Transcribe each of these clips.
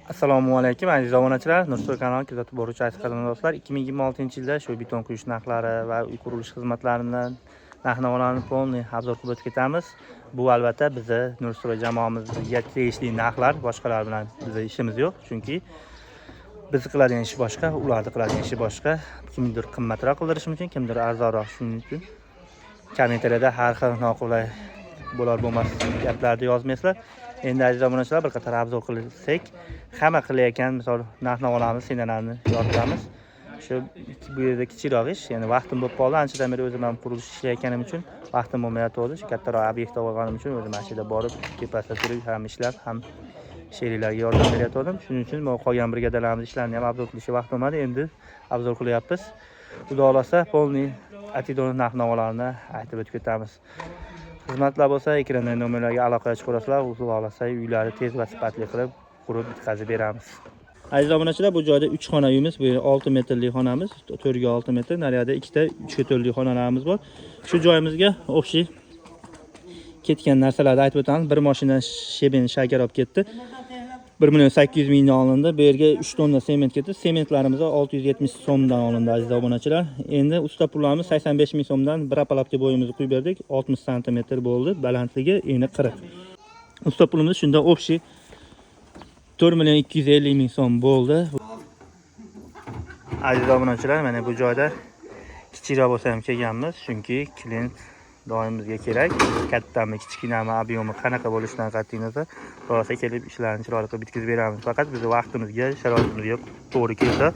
Assalomu alaykum aziz obunachilar. Nursul kanali kuzatib boruvchi aziz qarindoshlar, 2026-yilda shu beton quyish narxlari va uy qurilish xizmatlaridan narx-navolarni polni obzor qilib o'tib ketamiz. Bu albatta bizni Nursul jamoamizga tegishli narxlar, boshqalar bilan bizning ishimiz yo'q, chunki biz qiladigan ish boshqa, ularni qiladigan ishi boshqa. Kimdir qimmatroq qildirishi mumkin, kimdir arzonroq. Shuning uchun kommentariyada har xil noqulay bo'lar bo'lmas gaplarni yozmaysizlar. Endi aziz obunachilar, bir qator obzor qilsak, hamma qilayotgan misol narx-navolarimiz, senalarni yoritamiz. Shu bu yerda kichikroq ish, ya'ni vaqtim bo'lib qoldi. Anchadan beri o'zim ham qurilish ishlayotganim uchun vaqtim bo'lmayotdi. Shu kattaroq obyektga olganim uchun o'zim mashina borib, tepasida turib ham ishlab, ham sheriklarga yordam beryotgandim. Shuning uchun bu qolgan brigadalarimizning ishlarini ham obzor qilishga vaqt bo'lmadi. Endi obzor qilyapmiz. Xudo xolasa, polni atidon narx-navolarini aytib o'tib ketamiz. Xizmatlar bo'lsa, ekrandagi nomerlarga aloqaga chiqasizlar. Xudo xolasa, uylarni tez va sifatli qilib qurib bitkazib beramiz. Aziz obunachilar, bu joyda 3 xona uyimiz, bu 6 metrli xonamiz, 4 ga 6 metr, naryoqda 2 ta 3 ga 4 li xonalarimiz bor. Shu joyimizga общий ketgan narsalarni aytib o'tamiz. Bir mashina sheben shakar olib ketdi. 1.800.000 dan olindi. Bu yerga 3 tonna sement ketdi. Sementlarimiz 670 so'mdan olindi aziz obunachilar. Endi usta pullarimiz 85.000 so'mdan bir apalapcha bo'yimizni qo'yib berdik. 60 sm bo'ldi, balandligi eni 40. Usta pulimiz shunda общий 4.250.000 so'm bo'ldi. Aziz obunachilar, mana bu joyda kichikroq bo'lsa ham kelganmiz, chunki klient doimimizga kerak. Kattami, kichkinami, obyomi qanaqa bo'lishidan qat'iy nazar, rosa kelib ishlarni chiroyli qilib bitkazib beramiz. Faqat biz vaqtimizga, sharoitimizga to'g'ri kelsa,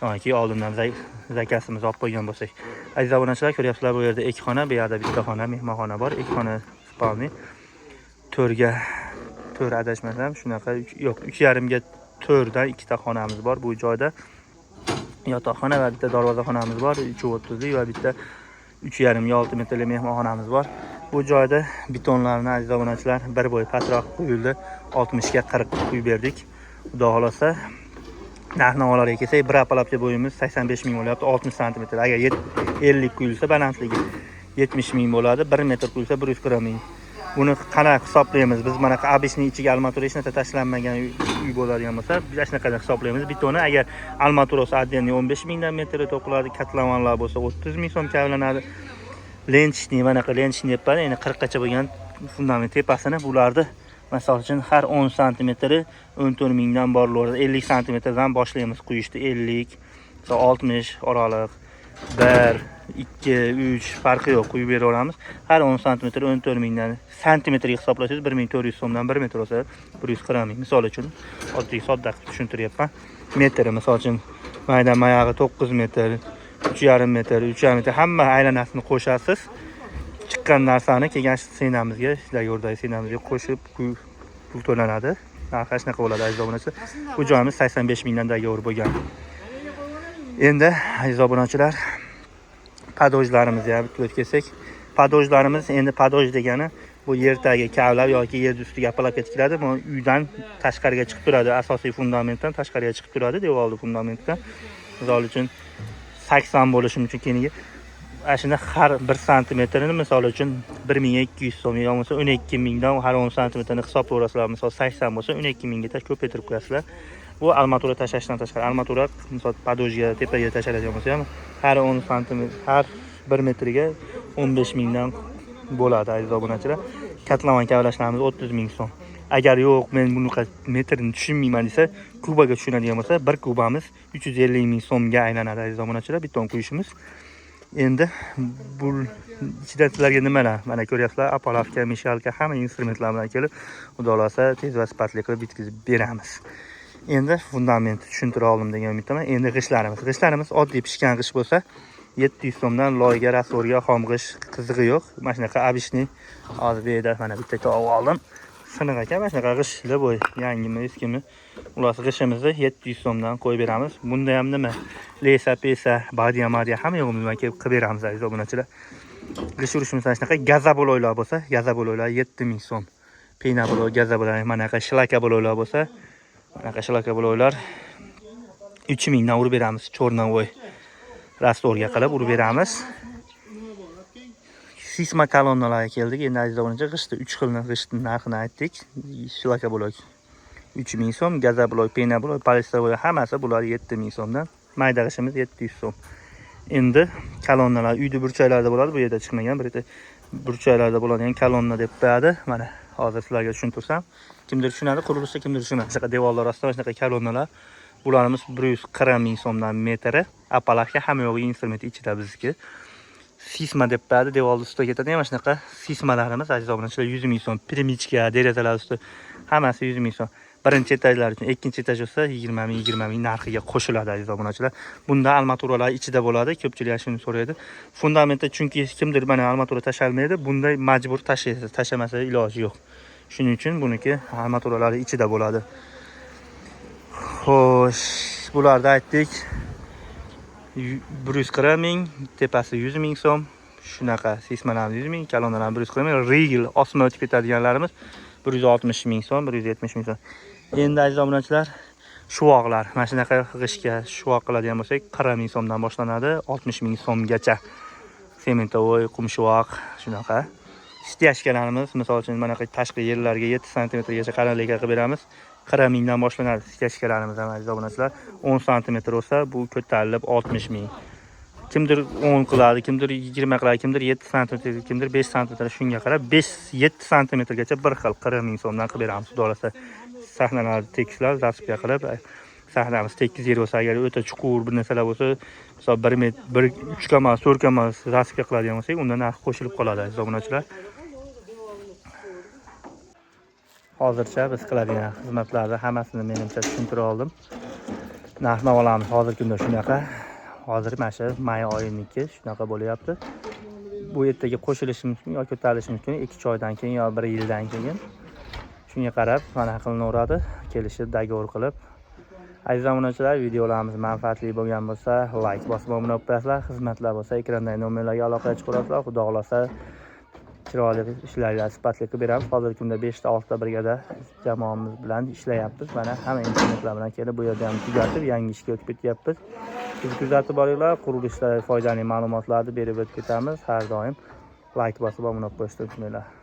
yoki oldindan zakasimizni olib qo'ygan bo'lsak. Aziz obunachilar, ko'ryapsizlar, bu yerda 2 xona, bu yerda bitta xona, mehmonxona bor. 2 xona spalni, 4 ga 4 adashmasam, shunaqa yo'q, 3,5 ga 4 dan 2 ta xonamiz bor. Bu joyda yotoqxona va bitta darvozaxonamiz bor, 330 li va bitta 3,5 ga 6 metrli mehmonxonamiz bor. Bu joyda betonlarni aziz obunachilar bir bo'y pastroq qo'yildi, 60 ga 40 qo'yib berdik. Xudo xolasa, narx-navolarga kelsak, bir apalapcha bo'yimiz 85.000 bo'lyapti, 60 sm. Agar 50 qo'yilsa, balandligi 70.000 bo'ladi, 1 metr qo'yilsa 140.000. Buni qanaqa hisoblaymiz? Biz mana abishning ichiga armatura hech narsa tashlanmagan uy bo'ladigan bo'lsa, biz shunaqada hisoblaymiz. Betoni agar armaturasi отдельный 15.000 dan metr to'qiladi, katlamanlar bo'lsa 30.000 so'm kavlanadi. Lenchni manaqa lenchni deyapman, ya'ni 40 gacha bo'lgan fundament tepasini bularni masalan uchun har 10 sm 14.000 dan borlardi. 50 sm dan boshlaymiz quyishni, 50, 60 oraliq, 1, 2, 3 farqi yo'q, qo'yib beraveramiz. Har 10 sm 14.000 dan santimetrga hisoblasangiz 1.400 so'mdan 1 metr olsa 140.000. Misol uchun oddiy sodda tushuntiryapman. Metri misol uchun maydan mayog'i 9 metr, 3,5 metr, 3,5 metr hamma aylanasini qo'shasiz. Chiqqan narsani kelgan senamizga, yordagi senamizga qo'shib pul to'lanadi. Narxi shunaqa bo'ladi aziz obunachilar. Bu joyimiz 85.000 dan dagovor bo'lgan. Endi aziz obunachilar, padojlarimizni ham bitib kelsak, padojlarimiz endi padoj degani bu yerdagi kavlab yoki yer ustiga apalab tikiladi. Bu uydan tashqariga chiqib turadi, asosiy fundamentdan tashqariga chiqib turadi, devorli fundamentdan. Misol uchun 80 bo'lishi mumkin keniga. Ashuna har 1 santimetrini misol uchun 1.200 so'm yoki 12.000 dan har 10 santimetrni hisoblayverasizlar. Misol 80 bo'lsa 12.000 ga ko'paytirib qo'yasizlar. Bu armatura tashashdan tashqari, armatura misol padojga tepaga tashaladigan bo'lsa ham har 10 santimetr, har 1 metriga 15.000 dan bo'ladi aziz obunachilar. Katlaman kavlashlarimiz 30.000 so'm. Agar yo'q, men bunaqa metrni tushunmayman desa, kubaga tushunadigan bo'lsa, bir kubamiz 350.000 so'mga aylanadi aziz obunachilar, beton quyishimiz. Endi bu ichida sizlarga nimalar? Mana ko'ryapsizlar, apalavka, mishalka, hamma instrumentlar bilan kelib, xudo xolasa tez va sifatli qilib bitkazib beramiz. Endi fundament tushuntira oldim degan umiddaman. Endi g'ishlarimiz oddiy pishgan g'ish bo'lsa 700 so'mdan loyga, rasvorga, xom g'ish qizig'i yo'q. Mana shunaqa abishni hozir bu yerda mana bitta olib oldim. Siniq ekan, mana shunaqa g'ishlar bo'y, yangimi, eskimi. Ular g'ishimizni 700 so'mdan qo'yib beramiz. Bunda ham nima? Lesa, pesa, badiya, mariya hamma yo'g'imizdan kelib qilib beramiz aziz obunachilar. G'ish urishimiz mana shunaqa gazaboloylar bo'lsa, gazaboloylar 7.000 so'm. Penabolo, gazaboloylar, mana shunaqa shlaka boloylar bo'lsa, bunaqa shlaka boloylar 3.000 dan urib beramiz. Cho'rnovoy rastorga qilib urib beramiz. Sisma kolonnalarga keldik. Endi aziz obunachilar, g'ishni 3 xil g'ishning narxini aytdik. Shlaka bo'lak 3000 so'm, gazabloy, penabloy, polistirboy hammasi bular 7000 so'mdan. Mayda g'ishimiz 700 so'm. Endi kolonnalar uyda burchaklarda bo'ladi, bu yerda chiqmagan, bu yerda burchaklarda bo'ladigan kolonna deb qo'yadi. Mana hozir sizlarga tushuntirsam, kimdir tushunadi, qurilishda kimdir tushunadi. Shunaqa devorlar ostida shunaqa kolonnalar. Bularimiz 140 ming so'mdan metri. Apalakka hamma yo'g'i instrument ichida bizniki. Sisma deb qo'yadi, devorlar ustiga ketadi. Mana shunaqa sismalarimiz aziz obunachilar 100 ming so'm. Primichka, derazalar usti hammasi 100 ming so'm. Birinchi etajlar uchun, ikkinchi etaj bo'lsa 20 ming narxiga qo'shiladi aziz obunachilar. Bunda armaturalar ichida bo'ladi. Ko'pchilik shuni so'raydi. Fundamentda chunki kimdir mana armatura tashalmaydi, bunday majbur tashlaysiz. Tashamasa iloji yo'q. Shuning uchun buniki armaturalari ichida bo'ladi. Xo'sh, bularda aytdik 140 ming, tepasi 100 ming so'm. Shunaqa sismalar 100 ming, kolonnalar 140 ming, rigel osma o'tib ketadiganlarimiz 160 ming so'm, 170 ming so'm. Endi aziz obunachilar, shuvoqlar, mana shunaqa g'ishga shuvoq qiladigan bo'lsak 40 ming so'mdan boshlanadi, 60 ming so'mgacha. Sementovoy, qum shuvoq, shunaqa. Stiyashkalarimiz, misol uchun mana tashqi yerlarga 7 sm gacha qalinlikka qilib beramiz. 40 mingdan boshlanadi stiyashkalarimiz ham aziz obunachilar. 10 sm bo'lsa, bu ko'tarilib 60 ming. Kimdir 10 qiladi, kimdir 20 qiladi, kimdir 7 sm, kimdir 5 sm, shunga qarab 5-7 sm gacha bir xil 40 ming so'mdan qilib beramiz. Xudo xolasa sahnalarni tekislar, zasipga qilib, sahnamiz tekis yer bo'lsa, agar o'ta chuqur bir narsalar bo'lsa, misol 1 metr, 3 kamas, 4 kamas zasipga qiladigan bo'lsak, unda narx qo'shilib qoladi aziz obunachilar. Hozircha biz qiladigan xizmatlarni hammasini menimcha tushuntira oldim. Narx-navolarimiz hozirgi kunda shunaqa. Hozir mana shu may oyiniki shunaqa bo'lyapti. Bu ertaga qo'shilishi mumkin yoki ko'tarilishi mumkin 2 oydan keyin yo 1 yildan keyin. Shunga qarab mana qilinaveradi, kelishib dogovor qilib. Aziz obunachilar, videolarimiz manfaatli bo'lgan bo'lsa, like bosib obuna bo'lib qo'yasizlar. Xizmatlar bo'lsa, ekrandagi nomerlarga aloqa chiqarasizlar. Xudo xolasa chiroyli ishlarga sifatli qilib beramiz. Hozirgi kunda 5 ta 6 ta brigada jamoamiz bilan ishlayapmiz. Mana hamma imkoniyatlar bilan kelib bu yerda ham tugatib, yangi ishga o'tib ketyapmiz. Siz kuzatib boringlar, qurilishda foydali ma'lumotlarni berib o'tib ketamiz. Har doim like bosib obuna bo'lishni unutmanglar.